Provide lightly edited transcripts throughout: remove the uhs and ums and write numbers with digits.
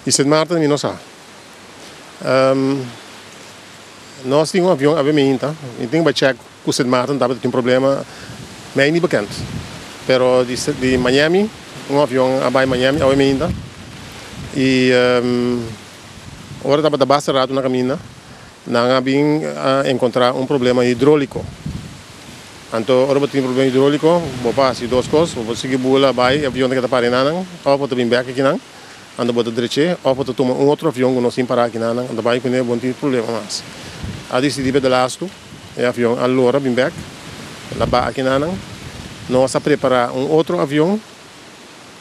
E Sint Maarten e nossa. Nós tínhamos um avião a Minta. E tem que checar com Sint Maarten, dava ter um problema, mas não bekend. Pero de Miami, um avião a Miami, a Minta. E agora estava da base rato na caminho, não vim encontrar um problema hidráulico. Então, agora tem um problema hidráulico, vou fazer duas coisas, vou seguir bola, vai, avião que está parando, ou vou vir back aqui não, ando vou direito, ou vou tomar outro avião que não se parar aqui não, ando vai com bom tem problema mais. A decidi de lasto, é avião, allora vim back, lá ba aqui não, nós a preparar outro avião,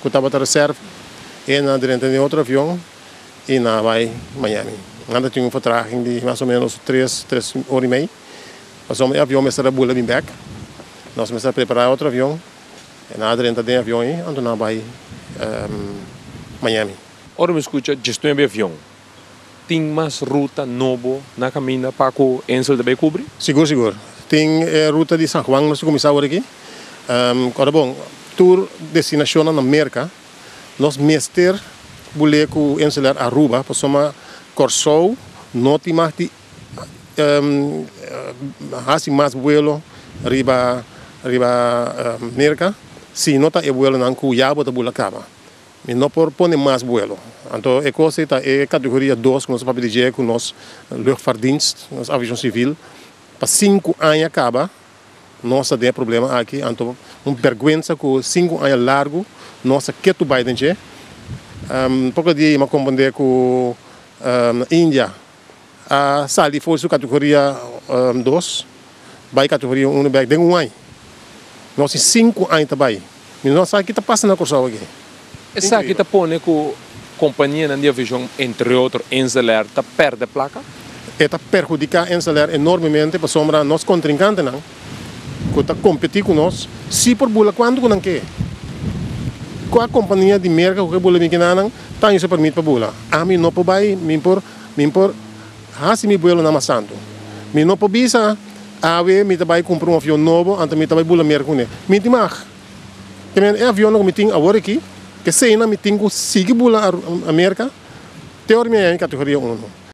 que estava a reserva, e na dentro de outro avião, e na vai Miami. Ainda tinha vertraging de mais ou menos 3 horas e meia. Passou o avião, mas era bola vim back. Nós começamos a preparar outro avião, e na dentro do avião, e então vai Miami. Ora me escuta, gestão de avião. Tem mais ruta nova na caminho para o Ensel de cobrir? Seguro. Tem ruta de San Juan, nós começamos aqui. Agora bom, tour destinação na América. Nós mestre bolé com Enselar Aruba, passamos Corsou, noti mais de hasi mais vuelo riba América. Se nota é vuelo não com já bota bula cava. E não por pôr mais vuelo. Então é coisa é categoria 2 com nosso papel de com nós luchtvaartdienst, nossa aviação civil. Para 5 anos acaba, nós tem problema aqui. Então vergonha com 5 anos largo, nossa que tu vai dentro. Pouco dia eu compreender com Índia. A sali foi sua categoria 2, vai categoria 1 back de 1 ano. Nós 5 anos também. Mas nós aqui está passando a coisa aqui. Essa aqui está pondo com companhia de avião, entre outros, Enselar, está perde a placa? Está perjudicar Enselar enormemente para sombra nós contrincantes não. Que está competir com nós, se por bula quando não quer. Com a companhia de merca que bula me não, tá isso permite para bula. A mim não pode vai, me por hasi mi buelo na masanto. Me não pode bisa, a ver me vai comprar um avião novo, antes me vai bula merca com ele. Me te mag. É avião que me tem agora aqui, que se ainda me tem que seguir bula a merca, teoricamente é categoria 1.